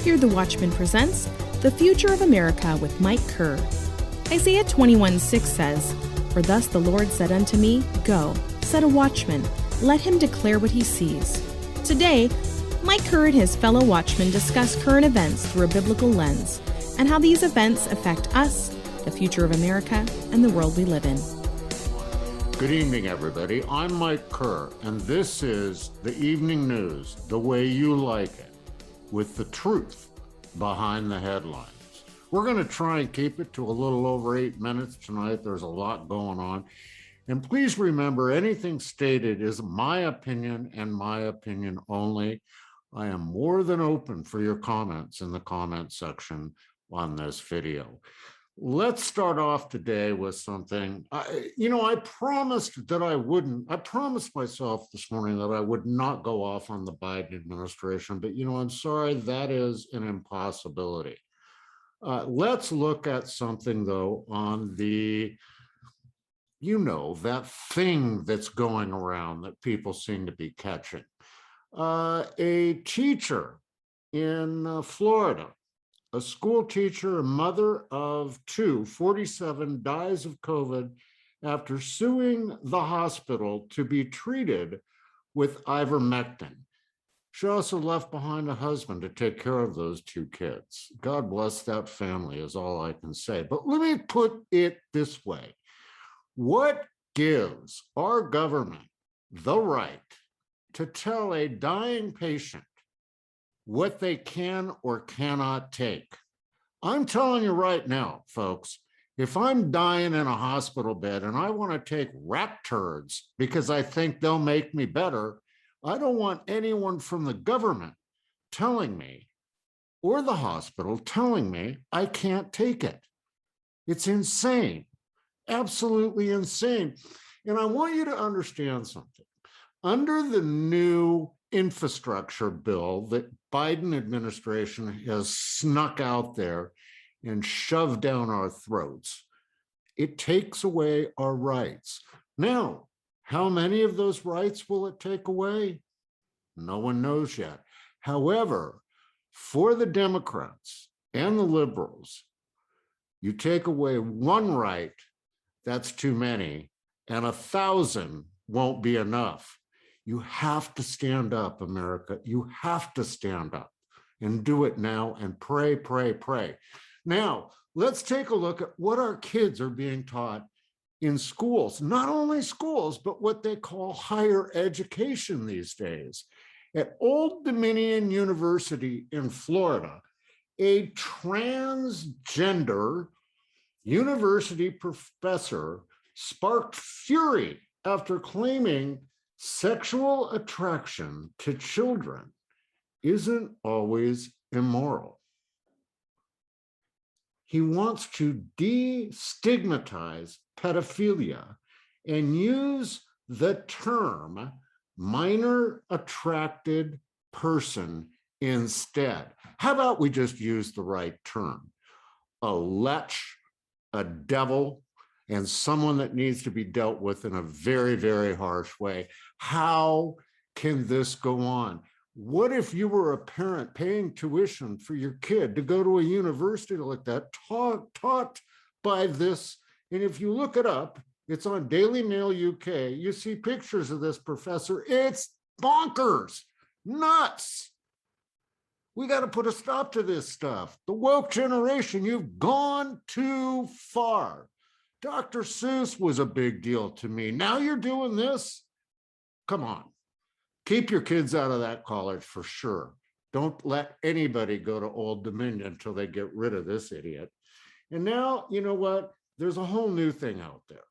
Here the Watchmen presents The Future of America with Mike Kerr. Isaiah 21:6 says, "For thus the Lord said unto me, Go, set a watchman, let him declare what he sees." Today, Mike Kerr and his fellow watchmen discuss current events through a biblical lens and how these events affect us, the future of America, and the world we live in. Good evening, everybody. I'm Mike Kerr, and this is the evening news the way you like it, with the truth behind the headlines. We're going to try and keep it to a little over 8 minutes tonight. There's a lot going on. And please remember, anything stated is my opinion and my opinion only. I am more than open for your comments in the comment section on this video. Let's start off today with something. I promised that I wouldn't. I promised myself this morning that I would not go off on the Biden administration, but I'm sorry, that is an impossibility. Let's look at something, though, on the, that thing that's going around that people seem to be catching. A teacher in Florida, a school teacher, a mother of 47, dies of COVID after suing the hospital to be treated with ivermectin. She also left behind a husband to take care of those 2 kids. God bless that family is all I can say. But let me put it this way. What gives our government the right to tell a dying patient what they can or cannot take? I'm telling you right now, folks, if I'm dying in a hospital bed and I want to take rat turds because I think they'll make me better, I don't want anyone from the government telling me, or the hospital telling me, I can't take it. It's insane, absolutely insane. And I want you to understand something. Under the new infrastructure bill that Biden administration has snuck out there and shoved down our throats, it takes away our rights. Now, how many of those rights will it take away? No one knows yet. However, for the Democrats and the liberals, you take away one right, that's too many, and 1,000 won't be enough. You have to stand up, America. You have to stand up and do it now and pray, pray, pray. Now, let's take a look at what our kids are being taught in schools, not only schools, but what they call higher education these days. At Old Dominion University in Florida, a transgender university professor sparked fury after claiming sexual attraction to children isn't always immoral. He wants to destigmatize pedophilia and use the term minor attracted person instead. How about we just use the right term? A lech, a devil, and someone that needs to be dealt with in a very, very harsh way. How can this go on? What if you were a parent paying tuition for your kid to go to a university like that, taught by this? And if you look it up, it's on Daily Mail UK, you see pictures of this professor. It's bonkers, nuts. We got to put a stop to this stuff. The woke generation, you've gone too far. Dr. Seuss was a big deal to me. Now you're doing this? Come on. Keep your kids out of that college for sure. Don't let anybody go to Old Dominion until they get rid of this idiot. And now, you know what? There's a whole new thing out there.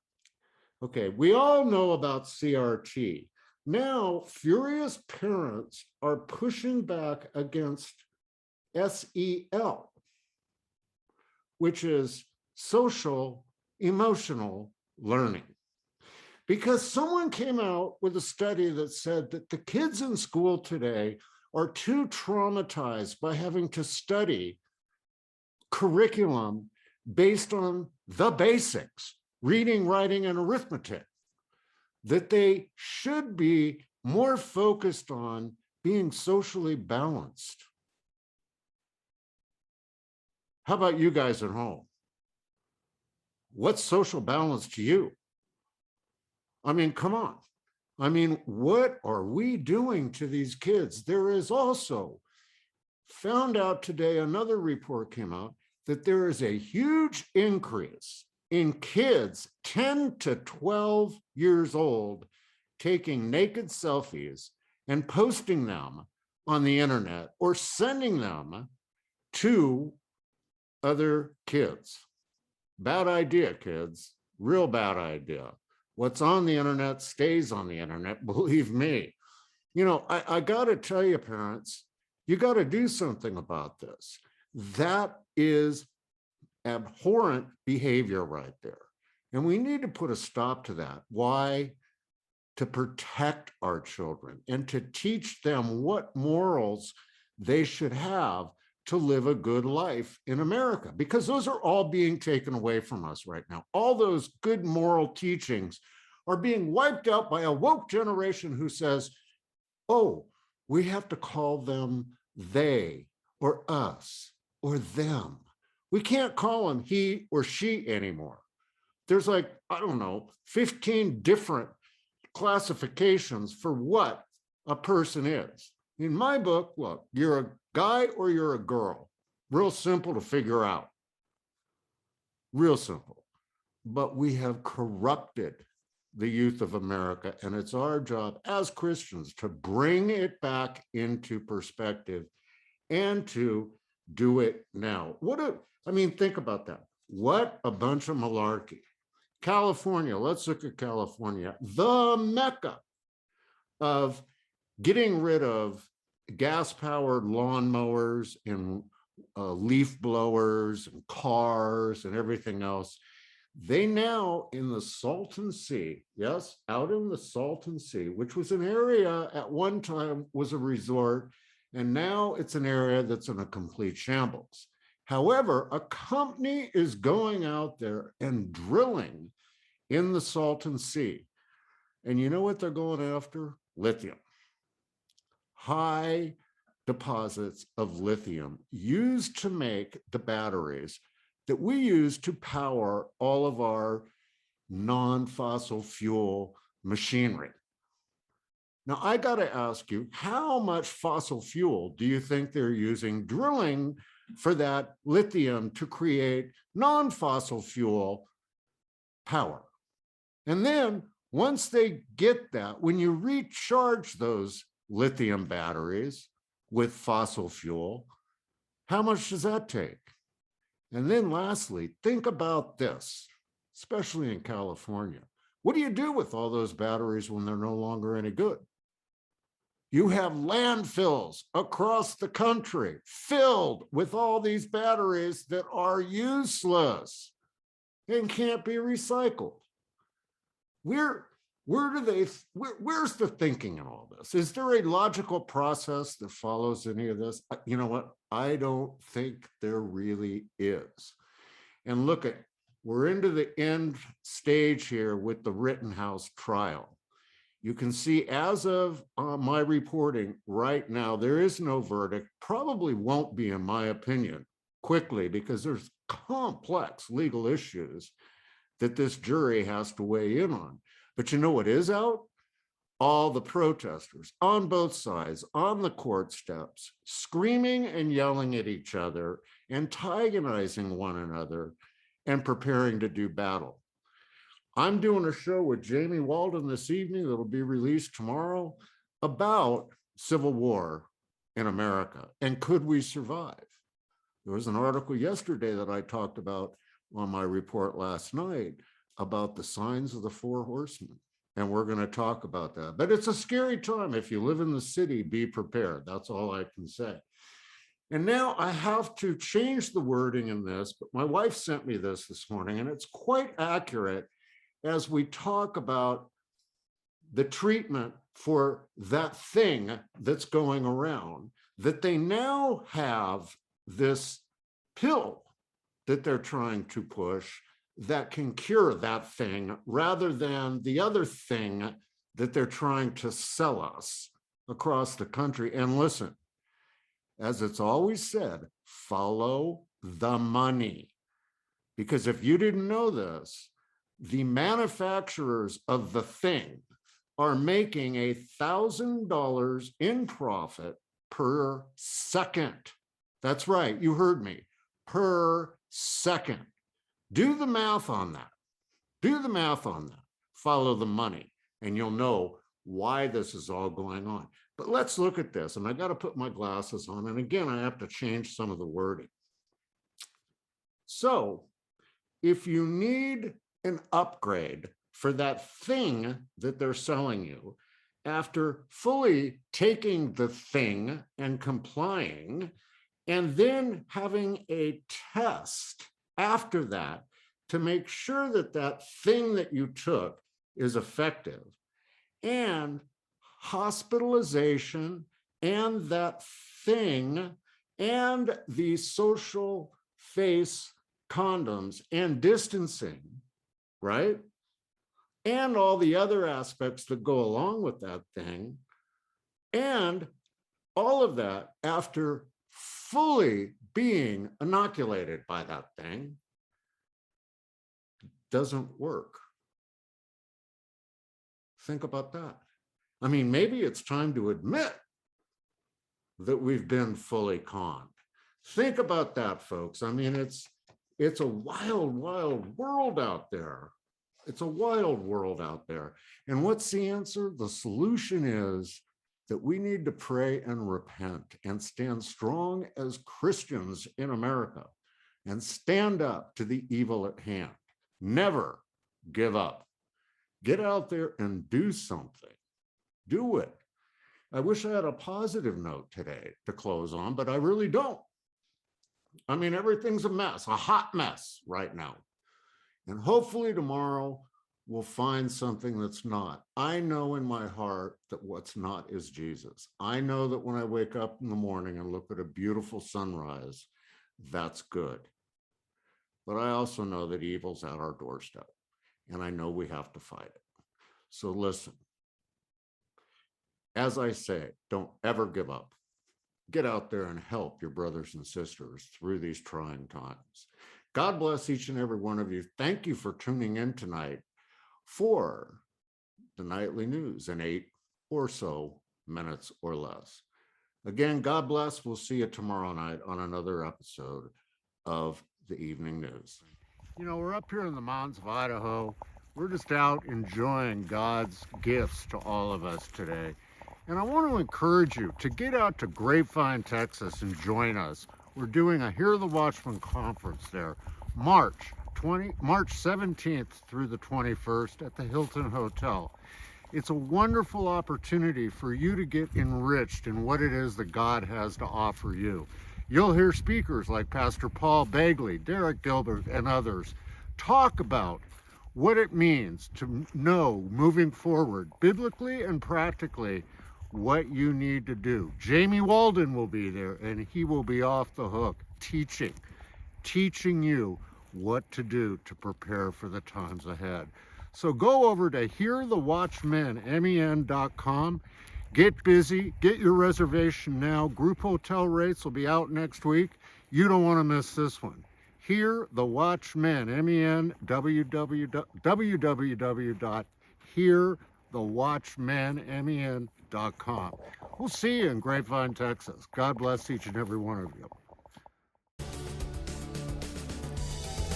Okay, we all know about CRT. Now, furious parents are pushing back against SEL, which is social emotional learning. Because someone came out with a study that said that the kids in school today are too traumatized by having to study curriculum based on the basics, reading, writing, and arithmetic, that they should be more focused on being socially balanced. How about you guys at home? What's social balance to you? I mean, come on. I mean, what are we doing to these kids? There is also, found out today, another report came out that there is a huge increase in kids 10 to 12 years old taking naked selfies and posting them on the internet or sending them to other kids. Bad idea, kids. Real bad idea. What's on the internet stays on the internet, believe me. You know, I got to tell you, parents, you got to do something about this. That is abhorrent behavior right there. And we need to put a stop to that. Why? To protect our children and to teach them what morals they should have to live a good life in America, because those are all being taken away from us right now. All those good moral teachings are being wiped out by a woke generation who says, oh, we have to call them they or us or them. We can't call them he or she anymore. There's like, I don't know, 15 different classifications for what a person is. In my book, look, you're a guy or you're a girl. Real simple to figure out. Real simple. But we have corrupted the youth of America, and it's our job as Christians to bring it back into perspective and to do it now. Think about that. What a bunch of malarkey. California, let's look at California, the mecca of getting rid of gas-powered lawnmowers and leaf blowers and cars and everything else. They now, in the Salton Sea, yes, out in the Salton Sea, which was an area at one time was a resort, and now it's an area that's in a complete shambles. However, a company is going out there and drilling in the Salton Sea. And you know what they're going after? Lithium. High deposits of lithium used to make the batteries that we use to power all of our non-fossil fuel machinery. Now, I got to ask you, how much fossil fuel do you think they're using drilling for that lithium to create non-fossil fuel power? And then once they get that, when you recharge those lithium batteries with fossil fuel, how much does that take? And then lastly, think about this, especially in California. What do you do with all those batteries when they're no longer any good? You have landfills across the country filled with all these batteries that are useless and can't be recycled. Where's the thinking in all this? Is there a logical process that follows any of this? You know what? I don't think there really is. And look, we're into the end stage here with the Rittenhouse trial. You can see, as of my reporting right now, there is no verdict. Probably won't be, in my opinion, quickly, because there's complex legal issues that this jury has to weigh in on. But you know what is out? All the protesters on both sides, on the court steps, screaming and yelling at each other, antagonizing one another, and preparing to do battle. I'm doing a show with Jamie Walden this evening that'll be released tomorrow about civil war in America and could we survive? There was an article yesterday that I talked about on my report last night about the signs of the four horsemen. And we're going to talk about that. But it's a scary time. If you live in the city, be prepared. That's all I can say. And now I have to change the wording in this, but my wife sent me this morning, and it's quite accurate as we talk about the treatment for that thing that's going around, that they now have this pill that they're trying to push that can cure that thing rather than the other thing that they're trying to sell us across the country. And listen, as it's always said, follow the money. Because if you didn't know this, the manufacturers of the thing are making $1,000 in profit per second. That's right, you heard me, per second. Do the math on that. Do the math on that. Follow the money, and you'll know why this is all going on. But let's look at this, and I got to put my glasses on, and again, I have to change some of the wording. So if you need an upgrade for that thing that they're selling you, after fully taking the thing and complying, and then having a test after that to make sure that that thing that you took is effective, and hospitalization and that thing and the social face condoms and distancing, right? And all the other aspects that go along with that thing. And all of that after fully being inoculated by that thing doesn't work. Think about that. I mean, maybe it's time to admit that we've been fully conned. Think about that, folks. I mean, it's a wild, wild world out there. It's a wild world out there. And what's the answer? The solution is that we need to pray and repent and stand strong as Christians in America and stand up to the evil at hand. Never give up. Get out there and do something. Do it. I wish I had a positive note today to close on, but I really don't. I mean, everything's a mess, a hot mess right now. And hopefully tomorrow we'll find something that's not. I know in my heart that what's not is Jesus. I know that when I wake up in the morning and look at a beautiful sunrise, that's good. But I also know that evil's at our doorstep, and I know we have to fight it. So listen, as I say, don't ever give up. Get out there and help your brothers and sisters through these trying times. God bless each and every one of you. Thank you for tuning in tonight for the nightly news in 8 or so minutes or less. Again, God bless. We'll see you tomorrow night on another episode of the Evening News. You know, we're up here in the mountains of Idaho. We're just out enjoying God's gifts to all of us today. And I want to encourage you to get out to Grapevine, Texas and join us. We're doing a Hear the Watchmen conference there, March 17th through the 21st at the Hilton Hotel. It's a wonderful opportunity for you to get enriched in what it is that God has to offer you. You'll hear speakers like Pastor Paul Bagley, Derek Gilbert, and others talk about what it means to know moving forward, biblically and practically, what you need to do. Jamie Walden will be there, and he will be off the hook teaching you what to do to prepare for the times ahead. So go over to hearthewatchmenmen.com. Get busy, get your reservation now. Group hotel rates will be out next week. You don't want to miss this one. Hear the Watchmen, www.hearthewatchmenmen.com. We'll see you in Grapevine, Texas. God bless each and every one of you.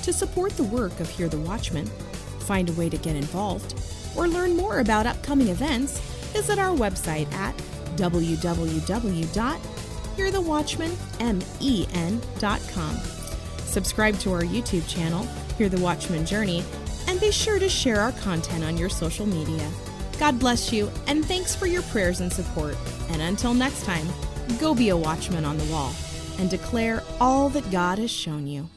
To support the work of Hear the Watchmen, find a way to get involved, or learn more about upcoming events, visit our website at www.hearthewatchmenmen.com. Subscribe to our YouTube channel, Hear the Watchman Journey, and be sure to share our content on your social media. God bless you, and thanks for your prayers and support. And until next time, go be a watchman on the wall and declare all that God has shown you.